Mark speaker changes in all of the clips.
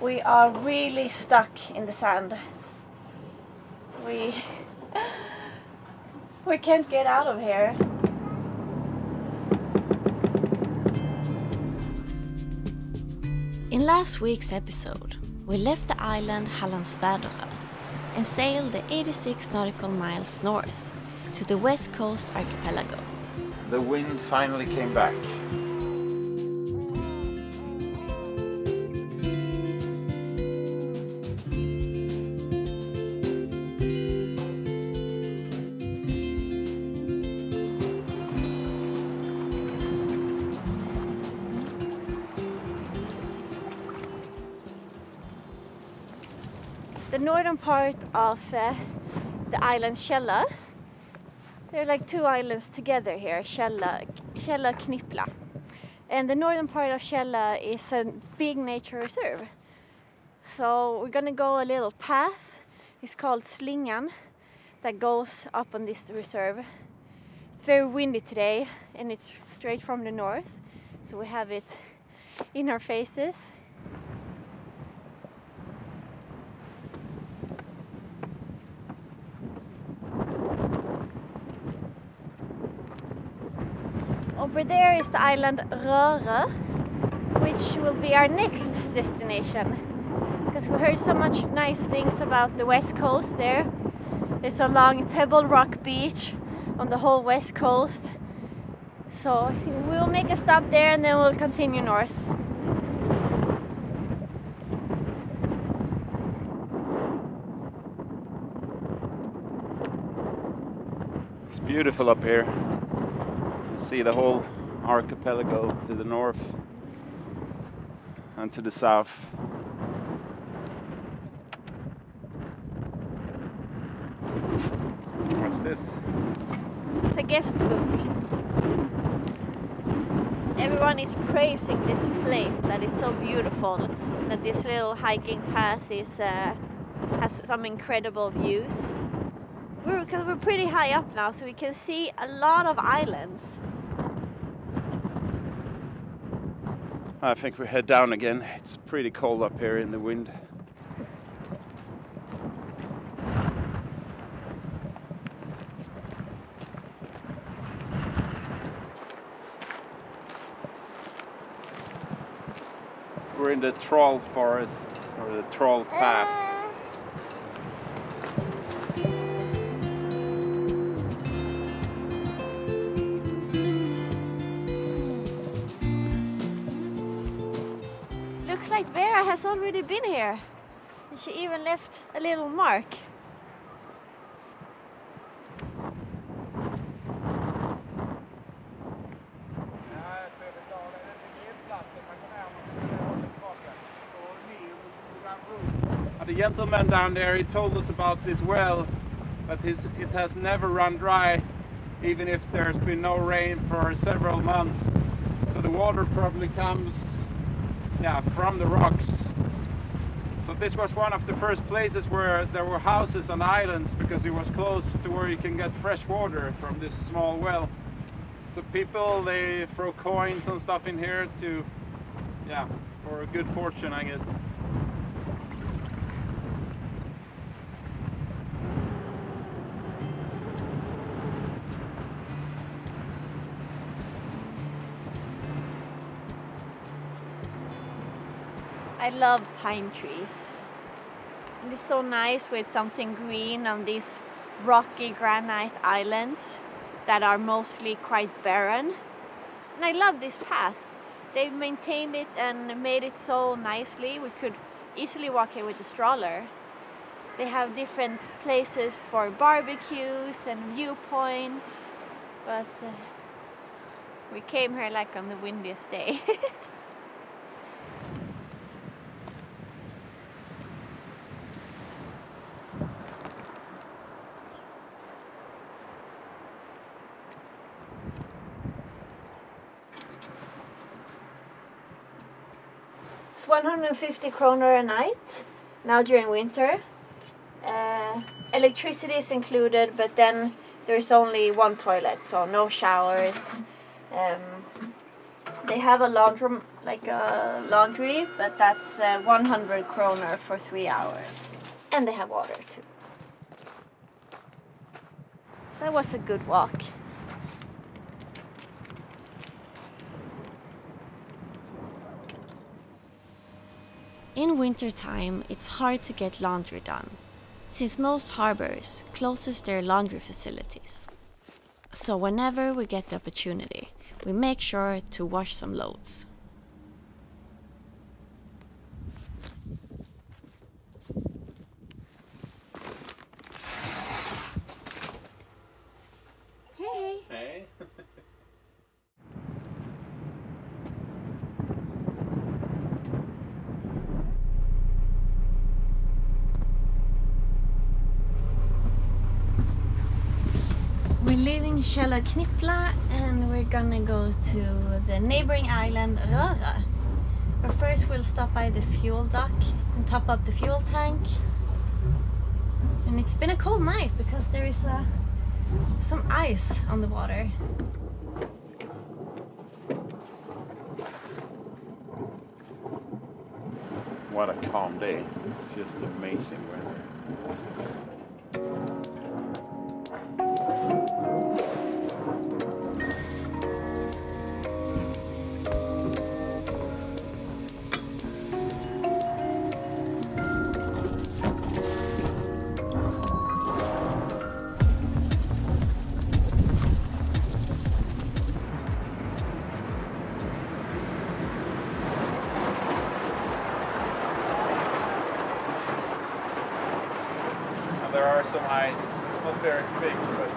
Speaker 1: We are really stuck in the sand. We can't get out of here.
Speaker 2: In last week's episode, we left the island Hallandsväderö and sailed the 86 nautical miles north to the west coast archipelago.
Speaker 3: The wind finally came back.
Speaker 1: The northern part of the island Källa, there are like two islands together here, Källa, Knippla. And the northern part of Källa is a big nature reserve. So we're gonna go a little path, it's called Slingan, that goes up on this reserve. It's very windy today and it's straight from the north, so we have it in our faces. Over there is the island Röre, which will be our next destination. Because we heard so much nice things about the west coast there. There's a long pebble rock beach on the whole west coast. So I think we'll make a stop there and then we'll continue north.
Speaker 3: It's beautiful up here. See the whole archipelago to the north and to the south. What's this?
Speaker 1: It's a guest book. Everyone is praising this place, that it's so beautiful, that this little hiking path is has some incredible views. Because we're pretty high up now, so we can see a lot of islands.
Speaker 3: I think we head down again. It's pretty cold up here in the wind. We're in the troll forest, or the troll path.
Speaker 1: Looks like Vera has already been here. And she even left a little mark.
Speaker 3: The gentleman down there, he told us about this well, that it has never run dry, even if there's been no rain for several months. So the water probably comes from the rocks. So this was one of the first places where there were houses on islands, because it was close to where you can get fresh water from this small well. So people, they throw coins and stuff in here to, for a good fortune, I guess.
Speaker 1: I love pine trees. And it's so nice with something green on these rocky granite islands that are mostly quite barren. And I love this path. They've maintained it and made it so nicely. We could easily walk here with a stroller. They have different places for barbecues and viewpoints, but we came here like on the windiest day. It's 150 kroner a night now during winter. Electricity is included, but then there's only one toilet, so no showers. They have a laundry, but that's 100 kroner for 3 hours. And they have water too. That was a good walk.
Speaker 2: In wintertime, it's hard to get laundry done, since most harbors closes their laundry facilities. So whenever we get the opportunity, we make sure to wash some loads.
Speaker 1: Hey!
Speaker 3: Hey.
Speaker 1: We're leaving Källa Knippla and we're gonna go to the neighboring island Röra. But first we'll stop by the fuel dock and top up the fuel tank. And it's been a cold night because there is some ice on the water.
Speaker 3: What a calm day. It's just amazing weather. There are some ice, not very thick, but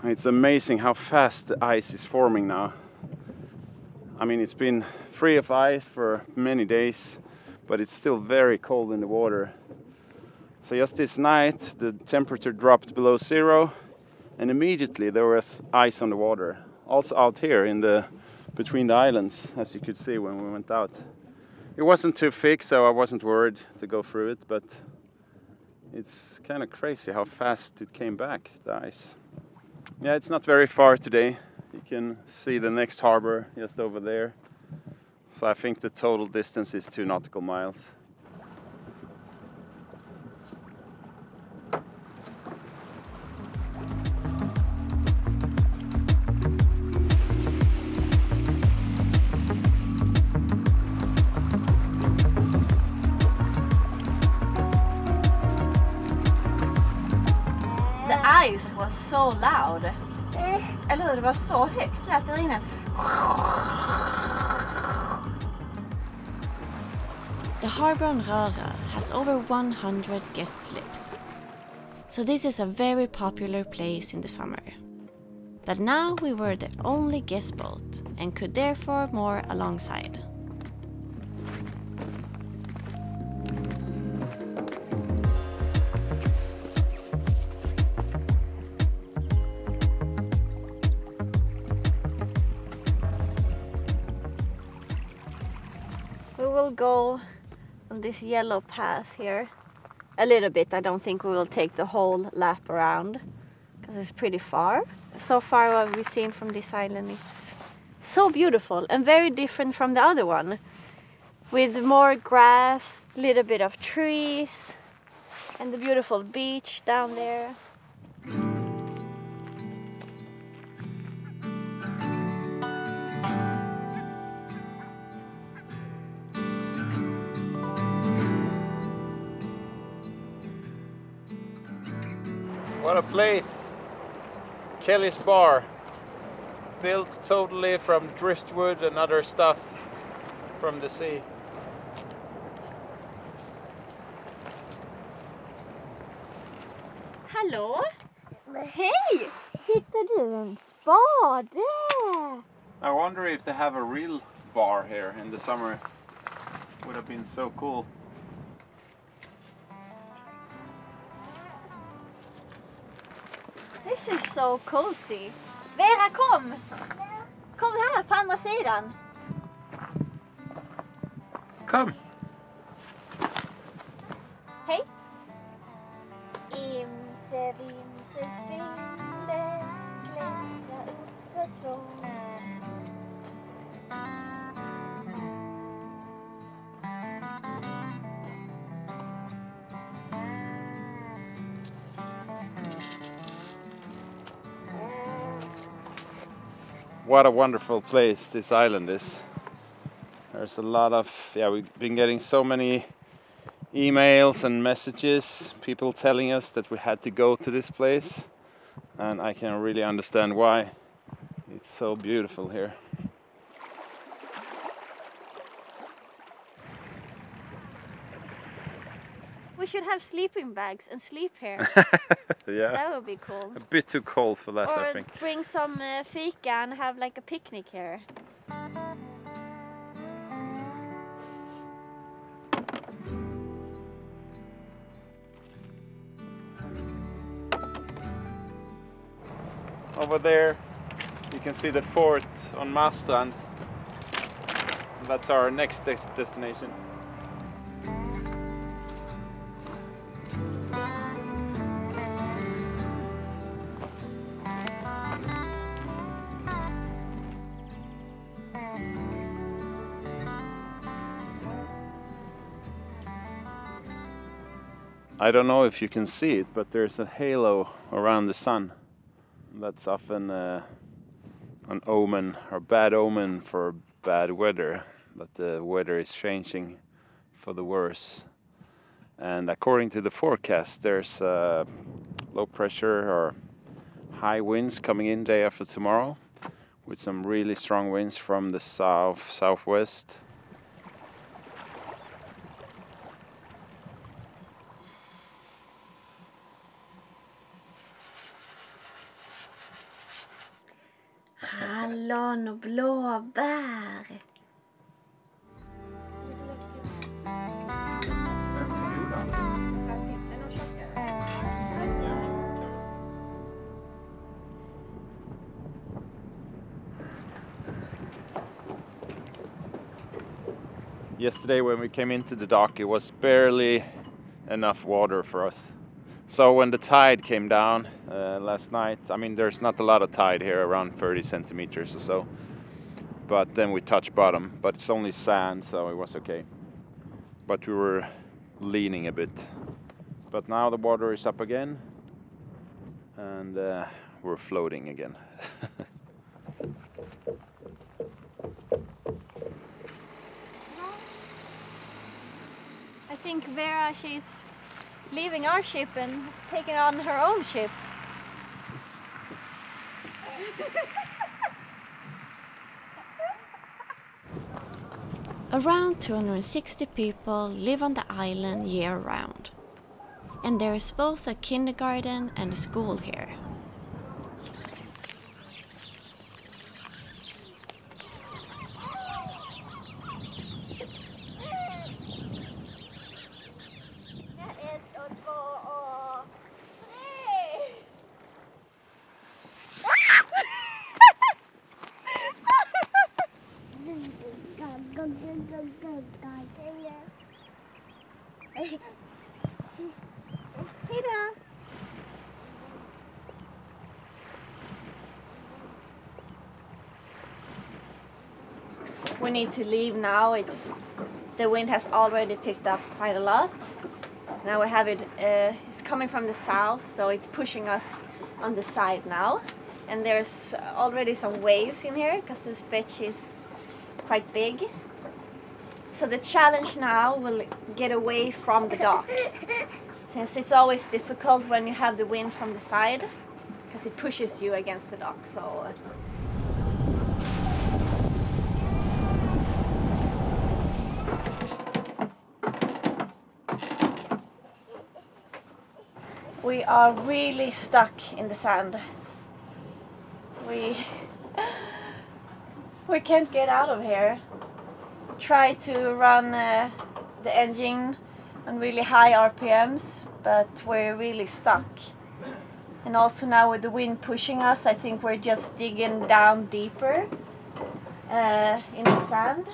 Speaker 3: it's amazing how fast the ice is forming now. I mean, it's been free of ice for many days, but it's still very cold in the water. So just this night, the temperature dropped below 0. And immediately there was ice on the water. Also out here in between the islands, as you could see when we went out. It wasn't too thick, so I wasn't worried to go through it, but it's kind of crazy how fast it came back, the ice. Yeah, it's not very far today. You can see the next harbor just over there. So I think the total distance is 2 nautical miles.
Speaker 1: Ice was so loud. Eller hur? Det var så högt lät det där inne.
Speaker 2: The harbour on Röra has over 100 guest slips. So this is a very popular place in the summer. But now we were the only guest boat and could therefore moor alongside.
Speaker 1: We will go on this yellow path here a little bit. I don't think we will take the whole lap around because it's pretty far. So far what we've seen from this island, it's so beautiful and very different from the other one, with more grass, a little bit of trees, and the beautiful beach down there.
Speaker 3: What a place! Kelly's Bar, built totally from driftwood and other stuff from the sea.
Speaker 1: Hallå? Hej! Hittar du en spade?
Speaker 3: I wonder if they have a real bar here in the summer. Would have been so cool.
Speaker 1: This is so cozy. Vera, kom! Kom här på andra sidan.
Speaker 3: Come!
Speaker 1: det vimsens spindel klättra upp för trång.
Speaker 3: What a wonderful place this island is. There's a lot of, we've been getting so many emails and messages, people telling us that we had to go to this place, and I can really understand why. It's so beautiful here.
Speaker 1: We should have sleeping bags and sleep here.
Speaker 3: Yeah.
Speaker 1: That would be cool.
Speaker 3: A bit too cold for that, I think.
Speaker 1: Or bring some fika and have like a picnic here.
Speaker 3: Over there you can see the fort on Marstrand. That's our next destination. I don't know if you can see it, but there's a halo around the sun. That's often an omen or bad omen for bad weather, but the weather is changing for the worse. And according to the forecast, there's low pressure or high winds coming in day after tomorrow, with some really strong winds from the southwest.
Speaker 1: Hallon och blåbär.
Speaker 3: Yesterday when we came into the dock, it was barely enough water for us. So when the tide came down last night, I mean there's not a lot of tide here, around 30 centimeters or so. But then we touched bottom, but it's only sand, so it was okay. But we were leaning a bit. But now the water is up again, and we're floating again.
Speaker 1: I think Vera, she's leaving our ship and taking on her own ship.
Speaker 2: Around 260 people live on the island year-round, and there is both a kindergarten and a school here.
Speaker 1: We need to leave now. The wind has already picked up quite a lot. Now we have it, it's coming from the south, so it's pushing us on the side now. And there's already some waves in here because this fetch is quite big. So the challenge now will get away from the dock. Since it's always difficult when you have the wind from the side, because it pushes you against the dock. So we are really stuck in the sand. We can't get out of here. Try to run the engine on really high RPMs, but we're really stuck. And also now with the wind pushing us, I think we're just digging down deeper in the sand.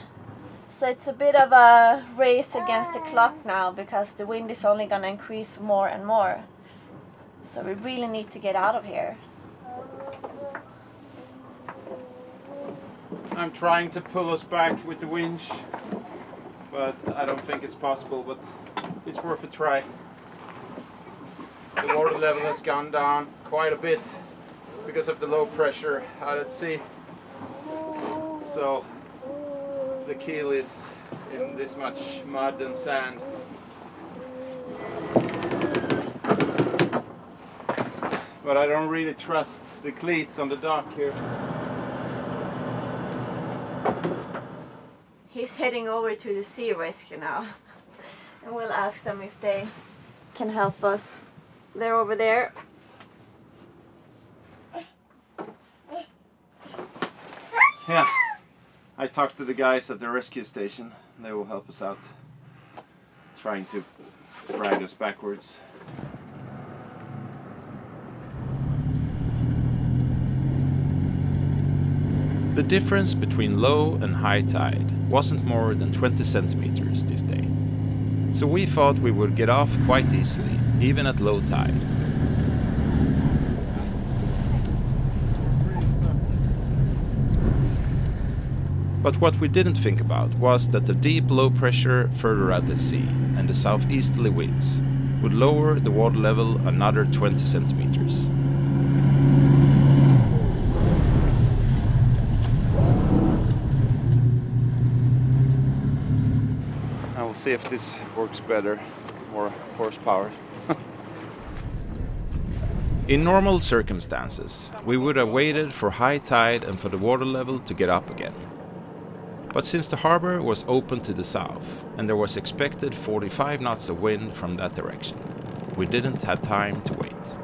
Speaker 1: So it's a bit of a race against the clock now, because the wind is only gonna increase more and more. So we really need to get out of here.
Speaker 3: I'm trying to pull us back with the winch, but I don't think it's possible, but it's worth a try. The water level has gone down quite a bit because of the low pressure out at sea. So the keel is in this much mud and sand. But I don't really trust the cleats on the dock here.
Speaker 1: He's heading over to the sea rescue now. And we'll ask them if they can help us. They're over there.
Speaker 3: Yeah, I talked to the guys at the rescue station. They will help us out, trying to drag us backwards. The difference between low and high tide wasn't more than 20 centimeters this day. So we thought we would get off quite easily, even at low tide. But what we didn't think about was that the deep low pressure further out at sea and the southeasterly winds would lower the water level another 20 centimeters. I will see if this works better, more horsepower. In normal circumstances, we would have waited for high tide and for the water level to get up again. But since the harbor was open to the south and there was expected 45 knots of wind from that direction, we didn't have time to wait.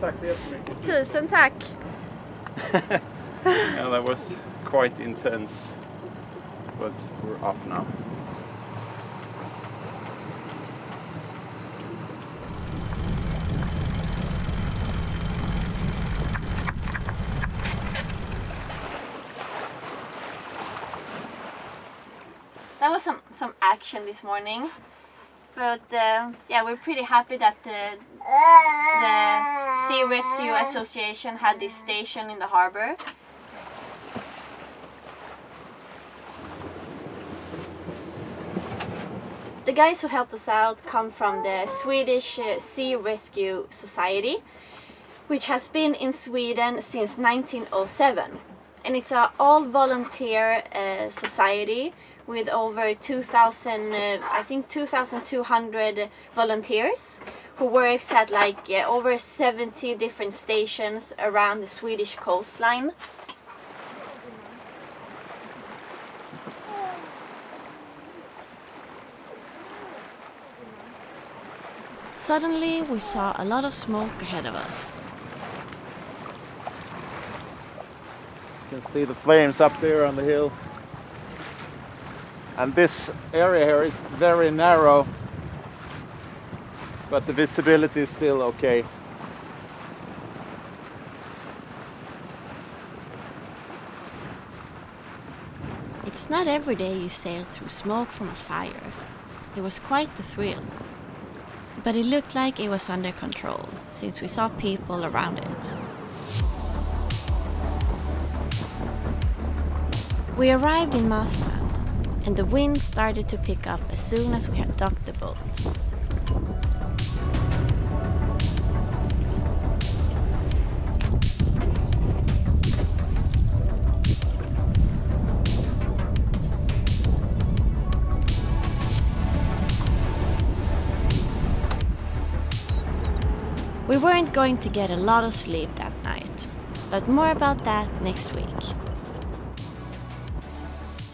Speaker 1: Tack så jättemycket. Tusen tack.
Speaker 3: Yeah, that was quite intense, but we're off now.
Speaker 1: That was some action this morning, but yeah, we're pretty happy that the Sea Rescue Association had this station in the harbor. The guys who helped us out come from the Swedish Sea Rescue Society, which has been in Sweden since 1907, and it's an all-volunteer society with over 2,000, I think 2,200 volunteers who works at like over 70 different stations around the Swedish coastline.
Speaker 2: Suddenly we saw a lot of smoke ahead of us.
Speaker 3: You can see the flames up there on the hill. And this area here is very narrow, but the visibility is still okay.
Speaker 2: It's not every day you sail through smoke from a fire. It was quite the thrill. But it looked like it was under control, since we saw people around it. We arrived in Malin, and the wind started to pick up as soon as we had docked the boat. We weren't going to get a lot of sleep that night, but more about that next week.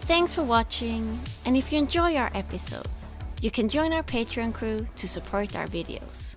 Speaker 2: Thanks for watching, and if you enjoy our episodes, you can join our Patreon crew to support our videos.